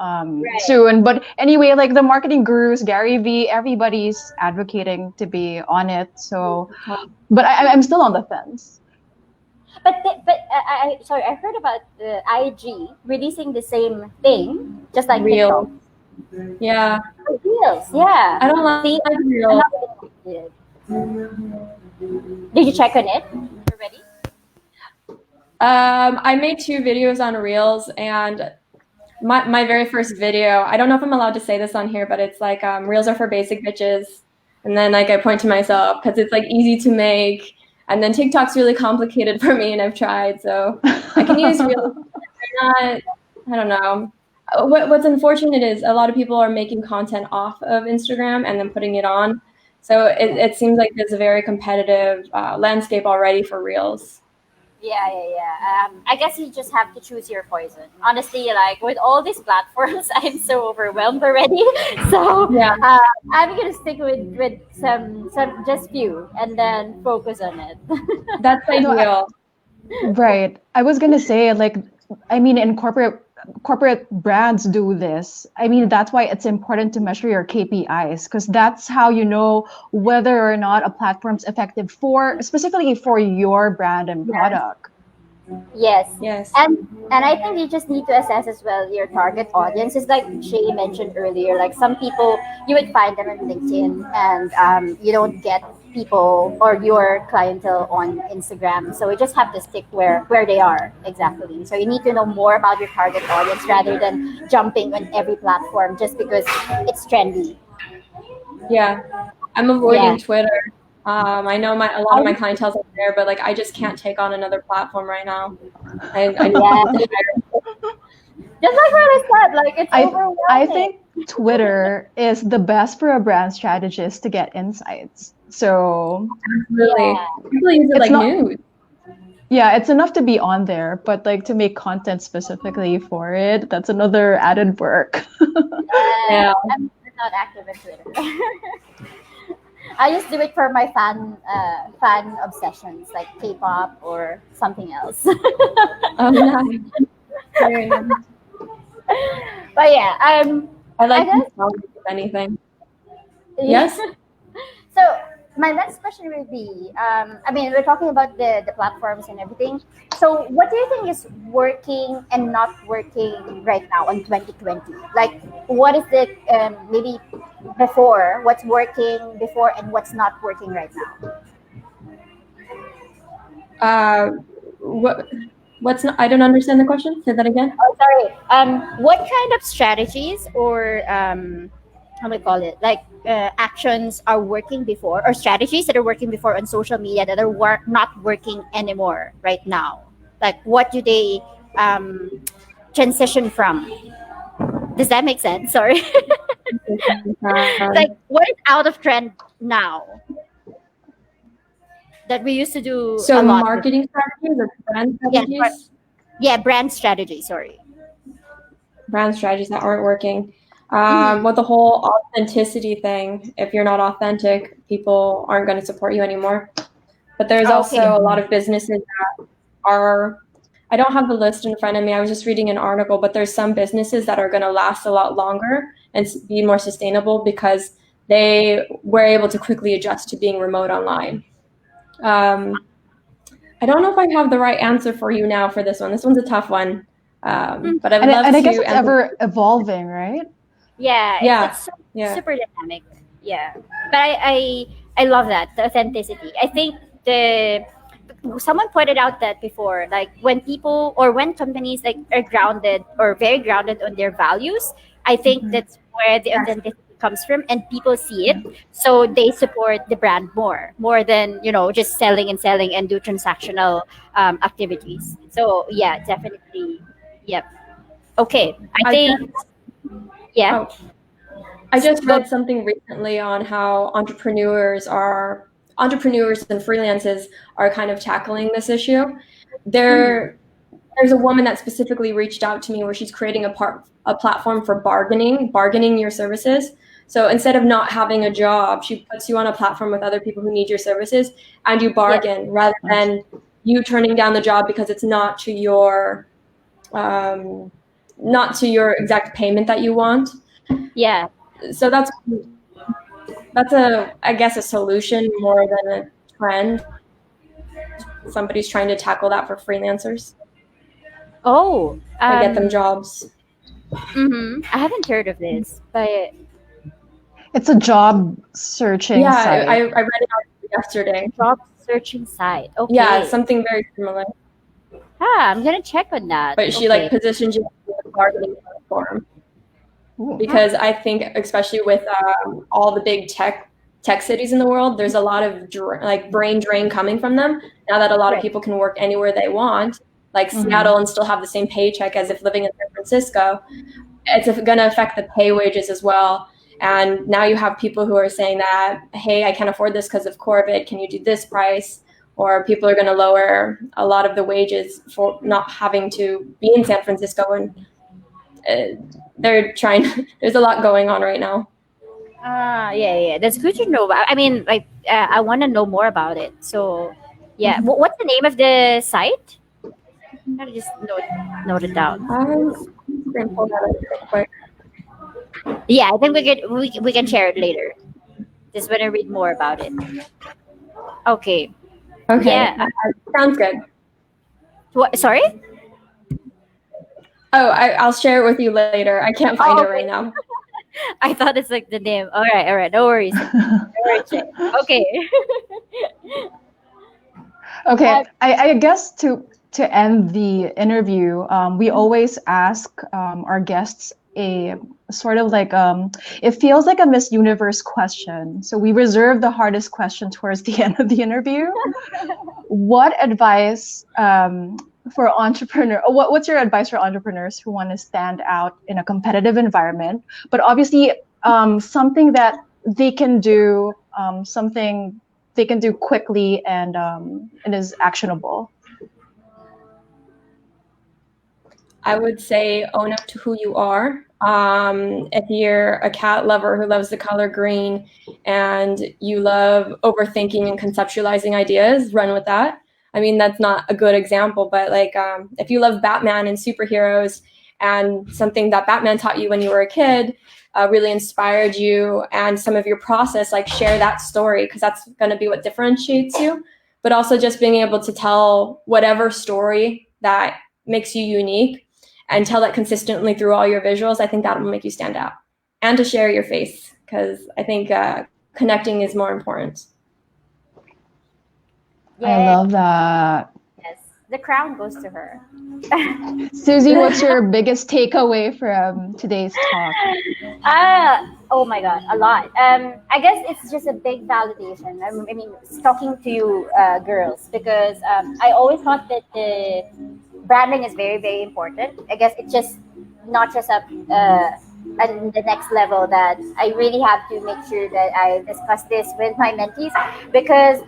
soon. But anyway, like the marketing gurus, Gary Vee, everybody's advocating to be on it. So, but I'm still on the fence. But I heard about the IG releasing the same thing, just like Real. TikTok. Yeah. Reels, yeah. I don't like Real. Did you check on it already? I made 2 videos on Reels, and my very first video, I don't know if I'm allowed to say this on here, but it's like Reels are for basic bitches. And then like I point to myself because it's like easy to make. And then TikTok's really complicated for me, and I've tried. So I can use Reels. I don't know. What's unfortunate is a lot of people are making content off of Instagram and then putting it on. So it seems like there's a very competitive landscape already for Reels. Yeah. I guess you just have to choose your poison. Honestly, like with all these platforms, I'm so overwhelmed already. So Yeah. I'm gonna stick with some just few and then focus on it. That's ideal. Right. I was gonna say, like, I mean, in corporate brands do this. I mean, that's why it's important to measure your KPIs, because that's how you know whether or not a platform's effective specifically for your brand and product. Yes. Yes. And I think you just need to assess as well your target audience. It's like Shay mentioned earlier, like some people you would find them on LinkedIn and you don't get people or your clientele on Instagram. So you just have to stick where they are exactly. So you need to know more about your target audience rather than jumping on every platform just because it's trendy. Yeah. I'm avoiding Yeah. Twitter. I know a lot of my clientele's up there, but like I just can't take on another platform right now. I need to hire. Just like what I said, like it's overwhelming. I think Twitter is the best for a brand strategist to get insights. So Really, people use it like news. Yeah, it's enough to be on there, but like to make content specifically for it, that's another added work. Yeah. I'm not active on Twitter. I just do it for my fan obsessions, like K-pop or something else. Oh, nice. Very nice. But yeah, I like if anything. Yes. So my next question would be, I mean, we're talking about the platforms and everything. So what do you think is working and not working right now in 2020? Like, what is the maybe before, what's working before and what's not working right now? What's not? I don't understand the question. Say that again. Oh, sorry. What kind of strategies or how do we call it? Like actions are working before, or strategies that are working before on social media that are not working anymore right now? Like, what do they transition from? Does that make sense? Sorry. Like, what is out of trend now that we used to do? So a lot marketing strategies or brand strategies? Yeah, brand strategy. Sorry. Brand strategies that aren't working. With the whole authenticity thing, if you're not authentic, people aren't going to support you anymore. But there's also a lot of businesses that are, I don't have the list in front of me. I was just reading an article, but there's some businesses that are going to last a lot longer and be more sustainable because they were able to quickly adjust to being remote online. I don't know if I have the right answer for you now for this one. This one's a tough one. But I love to. I guess it's ever evolving, right? Yeah, it's super dynamic. Yeah, but I love that, the authenticity. I think someone pointed out that before, like when people or when companies like are grounded or very grounded on their values, I think that's where the authenticity comes from, and people see it, so they support the brand more than just selling and selling and do transactional activities. So yeah, definitely. Yep. Okay, I I think. just, Yeah. oh, I just Go. read something recently on how entrepreneurs and freelancers are kind of tackling this issue. Mhm. There's a woman that specifically reached out to me where she's creating a platform for bargaining your services. So instead of not having a job, she puts you on a platform with other people who need your services, and you Yeah. bargain rather than you turning down the job because it's um, not to your exact payment that you want. Yeah. So that's I guess a solution more than a trend. Somebody's trying to tackle that for freelancers Oh. and get them jobs. I haven't heard of this, but It's a job searching Yeah, site. I read it out yesterday. job searching site. Okay. Yeah, something very similar. I'm gonna check on that. But she Okay. positions you as a bargaining platform Ooh. because I think, especially with all the big tech cities in the world, there's a lot of brain drain coming from them now that a lot of Right. people can work anywhere they want, like Seattle, and still have the same paycheck as if living in San Francisco. It's going to affect the pay wages as well. And now you have people who are saying that, hey, I can't afford this because of COVID. Can you do this price? Or people are going to lower a lot of the wages for not having to be in San Francisco. And they're trying, there's a lot going on right now. Yeah. That's good to know. I mean, like, I want to know more about it. So, yeah. What's the name of the site? I'm gonna just note it down. I'm going to pull that up real quick. Yeah, I think we can share it later. Just want to read more about it. Okay. Okay, Yeah. sounds good. What? Sorry. Oh, I'll share it with you later. I can't find it right now. I thought it's like the name. All right. No worries. Okay. Okay, I guess to end the interview, we always ask our guests a sort of like it feels like a Miss Universe question. So we reserve the hardest question towards the end of the interview. What advice for what's your advice for entrepreneurs who want to stand out in a competitive environment, but obviously something that they can do, something they can do quickly and is actionable? I would say own up to who you are. If you're a cat lover who loves the color green and you love overthinking and conceptualizing ideas, run with that. I mean, that's not a good example, but if you love Batman and superheroes and something that Batman taught you when you were a kid really inspired you and some of your process, share that story because that's going to be what differentiates you. But also just being able to tell whatever story that makes you unique and tell that consistently through all your visuals, I think that will make you stand out. And to share your face, because I think connecting is more important. I love that. Yes, the crown goes to her. Suzie, what's your biggest takeaway from today's talk? Oh my God, a lot. I guess it's just a big validation. I mean, talking to you girls, because I always thought that the branding is very, very important. I guess it's just not just up and the next level that I really have to make sure that I discuss this with my mentees, because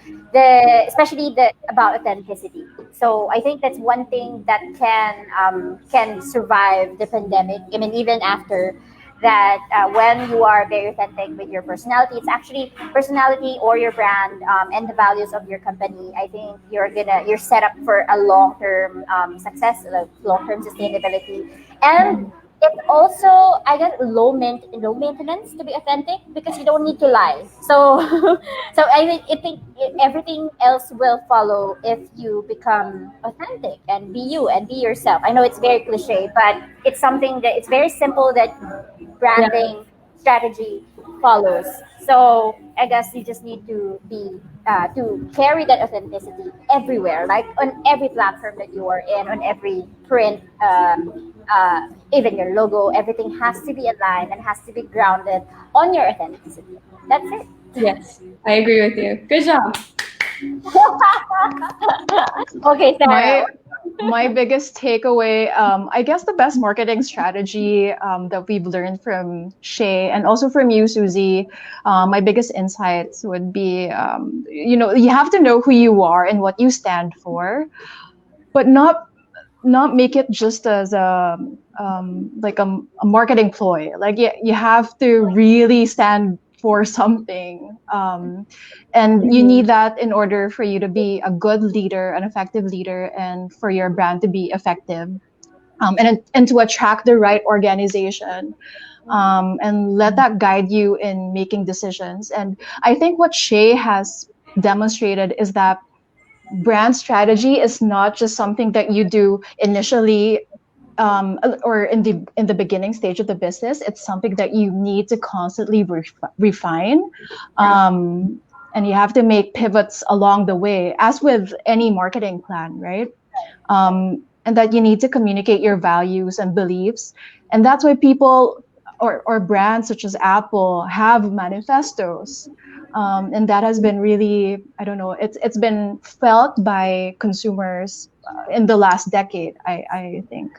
especially about authenticity. So I think that's one thing that can survive the pandemic. I mean, even after that, when you are very authentic with your personality, it's actually personality or your brand and the values of your company. I think you're set up for a long-term success, long term sustainability. And it's also, I guess, low maintenance to be authentic, because you don't need to lie. So so I think everything else will follow if you become authentic and be you and be yourself. I know it's very cliche, but it's something that it's very simple, that branding strategy follows. So I guess you just need to be to carry that authenticity everywhere, like on every platform that you are in, on every print, even your logo, everything has to be aligned and has to be grounded on your authenticity. That's it. Yes, I agree with you. Good job. Okay, Sarah. My biggest takeaway, I guess the best marketing strategy that we've learned from Chay and also from you, Suzie, my biggest insights would be, you have to know who you are and what you stand for, but not make it just as like a marketing ploy. Like you have to really stand for something, and you need that in order for you to be a good leader, an effective leader, and for your brand to be effective, and to attract the right organization, and let that guide you in making decisions. And I think what Chay has demonstrated is that brand strategy is not just something that you do initially, or in the beginning stage of the business. It's something that you need to constantly refine, and you have to make pivots along the way, as with any marketing plan, right? And that you need to communicate your values and beliefs, and that's why people or brands such as Apple have manifestos, and that has been really, I don't know, it's been felt by consumers in the last decade, I think.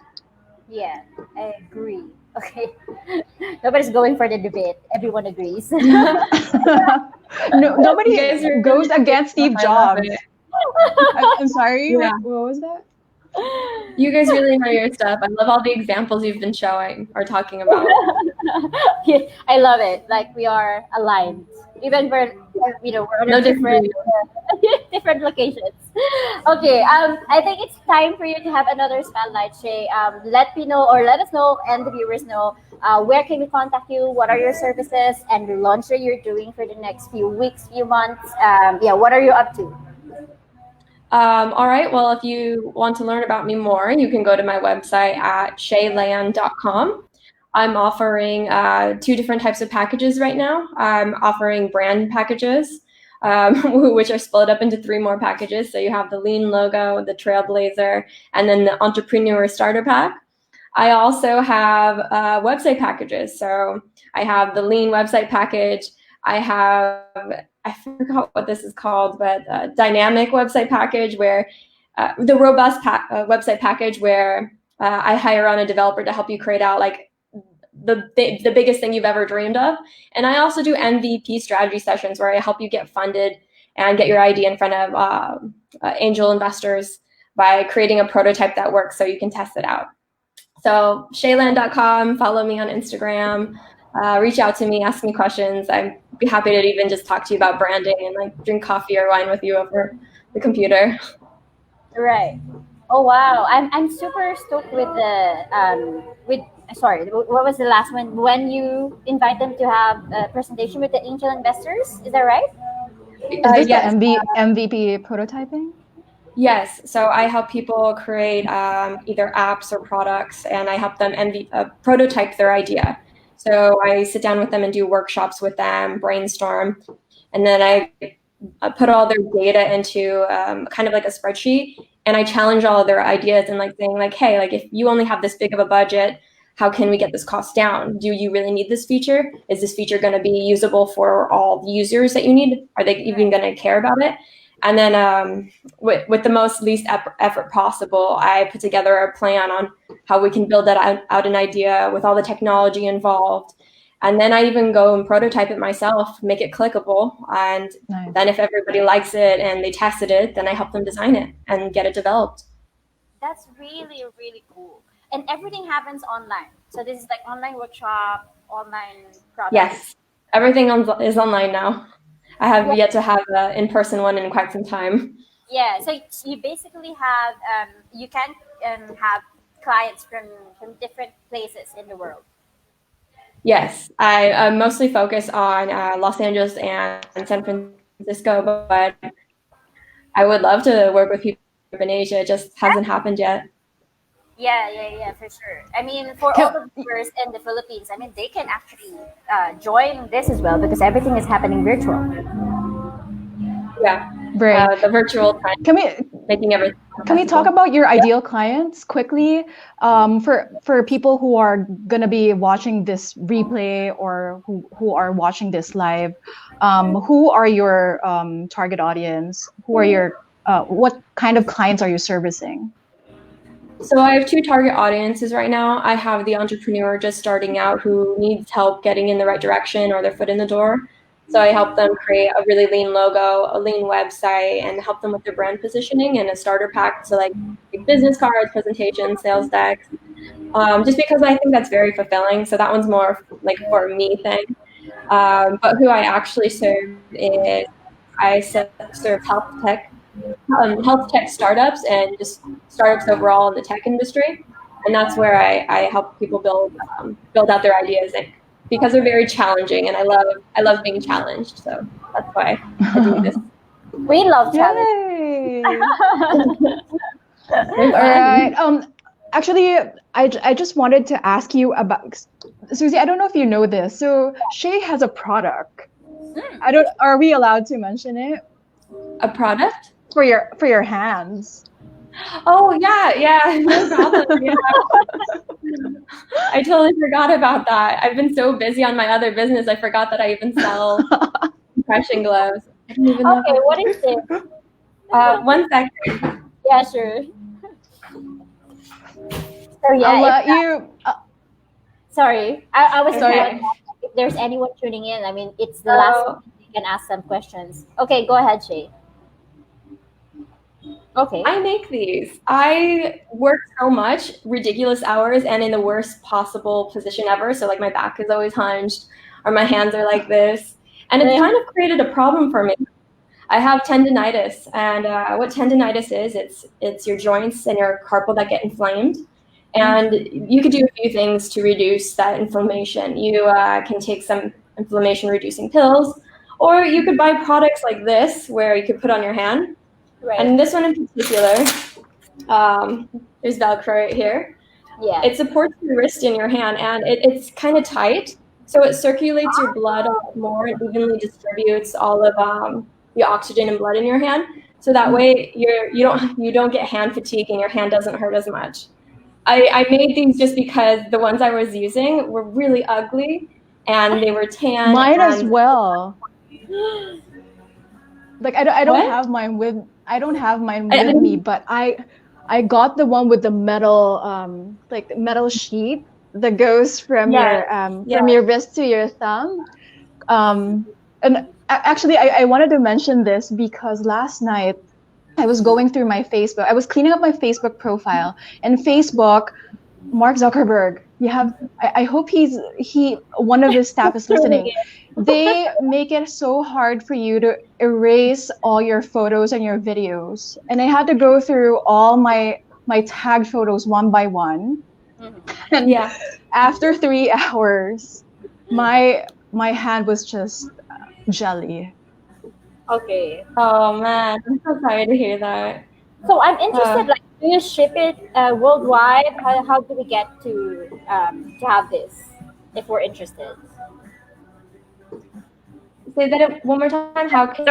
Yeah, I agree. Okay. Nobody's going for the debate. Everyone agrees. No, nobody You guys are goes really against Steve I love Jobs. it. I'm sorry. Yeah. What was that? You guys really know your stuff. I love all the examples you've been showing or talking about. Yeah, I love it. Like we are aligned, even we're we're on No a different disagreement. different locations. Okay, I think it's time for you to have another spotlight, Shay. Let me know or let us know and the viewers know where can we contact you, what are your services, and the launch that you're doing for the next few weeks, few months. Yeah, what are you up to? All right. Well, if you want to learn about me more, you can go to my website at chayland.com. I'm offering two different types of packages right now. I'm offering brand packages, which are split up into three more packages. So you have the lean logo, the trailblazer, and then the entrepreneur starter pack. I also have website packages. So I have the lean website package. I forgot what this is called, but dynamic website package where the robust website package where I hire on a developer to help you create out like the biggest thing you've ever dreamed of. And I also do MVP strategy sessions where I help you get funded and get your idea in front of angel investors by creating a prototype that works so you can test it out. So chayland.com, follow me on Instagram, reach out to me, ask me questions. I'd be happy to even just talk to you about branding and like drink coffee or wine with you over the computer. Right. Oh wow, I'm super stoked with with sorry, what was the last one? When you invite them to have a presentation with the angel investors, is that right? Is this Yes. the MVP prototyping? Yes. So I help people create either apps or products, and I help them prototype their idea. So I sit down with them and do workshops with them, brainstorm, and then I put all their data into kind of like a spreadsheet, and I challenge all of their ideas and like saying like, hey, like if you only have this big of a budget, how can we get this cost down? Do you really need this feature? Is this feature going to be usable for all the users that you need? Are they even going to care about it? And then with the most least effort possible, I put together a plan on how we can build that out an idea with all the technology involved. And then I even go and prototype it myself, make it clickable. And Nice. then if everybody likes it and they tested it, then I help them design it and get it developed. That's really, really cool. And everything happens online. So this is like online workshop, online product. Yes, everything is online now. I have yet to have an in-person one in quite some time. Yeah, so you basically have you can have clients from different places in the world. Yes, I mostly focus on Los Angeles and San Francisco, but I would love to work with people in Asia. It just hasn't happened yet. Yeah, for sure. I mean, for all Can, the viewers in the Philippines, I mean, they can actually join this as well because everything is happening virtual. Yeah, right. the virtual time Can we making everything can we talk accessible. about your ideal clients quickly? For people who are gonna be watching this replay or who are watching this live, who are your target audience? Who are your what kind of clients are you servicing? So I have two target audiences right now. I have the entrepreneur just starting out who needs help getting in the right direction or their foot in the door. So I help them create a really lean logo, a lean website, and help them with their brand positioning and a starter pack to like business cards, presentations, sales decks. Just because I think that's very fulfilling. So that one's more like for me thing. But who I actually serve is I serve health tech startups and just startups overall in the tech industry. And that's where I help people build out their ideas and because they're very challenging and I love being challenged. So that's why I do this. We love challenge. Yay! Very All fun. right. Actually, I just wanted to ask you about Susie. I don't know if you know this. So Shay has a product. I don't. Are we allowed to mention it A product? for your hands? Oh yeah, no problem. Yeah. I totally forgot about that. I've been so busy on my other business, I forgot that I even sell compression gloves. I don't even know. Okay, what is this? 1 second. Yeah, sure. So I'll yeah, let you. sorry. I was Okay. wondering if there's anyone tuning in. I mean, it's the last So, time you can ask some questions. Okay, go ahead, Shay. Okay. I make these. I work so much, ridiculous hours, and in the worst possible position ever. So like my back is always hunched, or my hands are like this, and it's kind of created a problem for me. I have tendonitis, and what tendonitis is, it's your joints and your carpal that get inflamed, and you could do a few things to reduce that inflammation. You can take some inflammation-reducing pills, or you could buy products like this, where you could put on your hand. Right. And this one in particular, there's Velcro right here. Yeah. It supports your wrist in your hand, and it's kind of tight, so it circulates your blood a lot more and evenly distributes all of the oxygen and blood in your hand. So that way you don't get hand fatigue and your hand doesn't hurt as much. I made these just because the ones I was using were really ugly and they were tan. Mine and as well. Like I don't What? have mine with me, but I got the one with the metal like the metal sheet that goes from your wrist to your thumb. And actually I wanted to mention this because last night I was going through my Facebook. I was cleaning up my Facebook profile, and Facebook, Mark Zuckerberg, I hope one of his staff is listening. They make it so hard for you to erase all your photos and your videos. And I had to go through all my tagged photos one by one. And after 3 hours, my hand was just jelly. Okay. Oh man, I'm so sorry to hear that. So I'm interested. Like, do you ship it worldwide? How do we get to have this if we're interested? Say that one more time. How can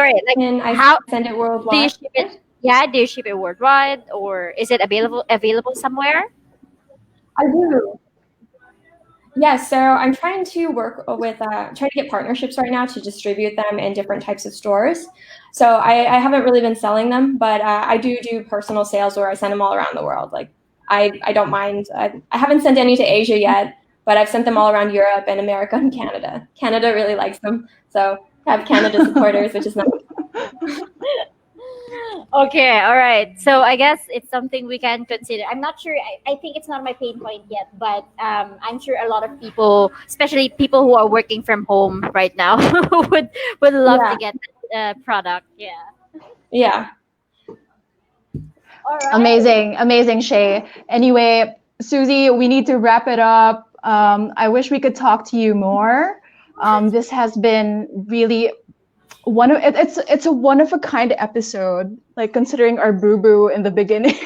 I send it worldwide? Do you ship it? Yeah, do you ship it worldwide, or is it available somewhere? I do. Yes, so I'm trying to work with, trying to get partnerships right now to distribute them in different types of stores. So I haven't really been selling them, but I do personal sales where I send them all around the world. Like I don't mind. I haven't sent any to Asia yet, but I've sent them all around Europe and America and Canada. Canada really likes them, so I have Canada supporters, which is nice. Okay, all right. So I guess it's something we can consider. I'm not sure. I think it's not my pain point yet, but I'm sure a lot of people, especially people who are working from home right now, would love to get the product. Yeah. Yeah. All right. Amazing, Shay. Anyway, Susie, we need to wrap it up. I wish we could talk to you more. This has been really it's a one of a kind episode, like considering our boo in the beginning.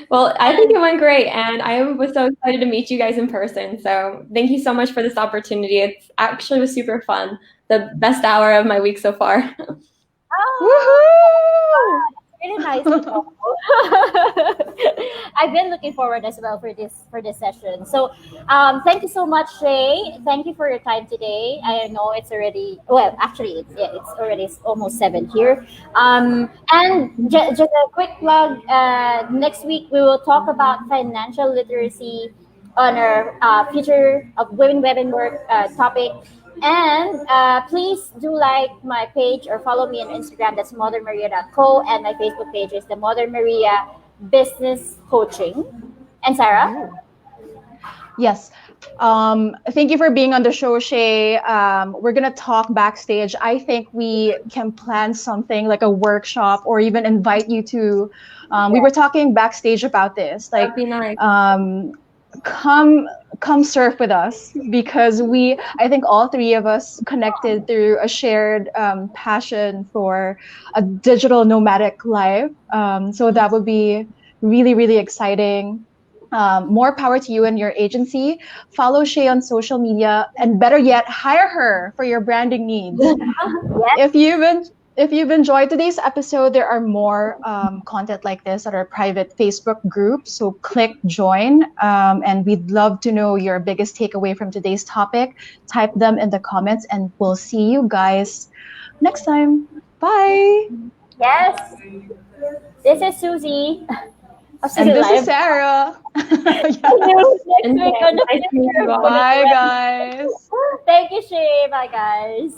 Well, I think it went great, and I was so excited to meet you guys in person. So thank you so much for this opportunity. It actually was super fun. The best hour of my week so far. Oh, Woohoo! really nice to know. I've been looking forward as well for this session. So, thank you so much, Shay. Thank you for your time today. I know it's already actually it's already almost 7 here. And just a quick plug. Next week we will talk about financial literacy on our future of women web and work topic. And please do like my page or follow me on Instagram. That's modernmaria.co. And my Facebook page is the Modern Maria Business Coaching. And Sarah? Yes. Thank you for being on the show, Shay. We're going to talk backstage. I think we can plan something like a workshop or even invite you to. We were talking backstage about this. Like, That'd be nice. Come surf with us, because I think all three of us connected through a shared passion for a digital nomadic life. So that would be really, really exciting. More power to you and your agency. Follow Shay on social media, and better yet, hire her for your branding needs. If you've enjoyed today's episode, there are more content like this at our private Facebook group. So click join, and we'd love to know your biggest takeaway from today's topic. Type them in the comments, and we'll see you guys next time. Bye. Yes. This is Suzie. And this is Sarah. Next week on the Nice to meet you all. Bye, guys. Thank you, Shay. Bye, guys.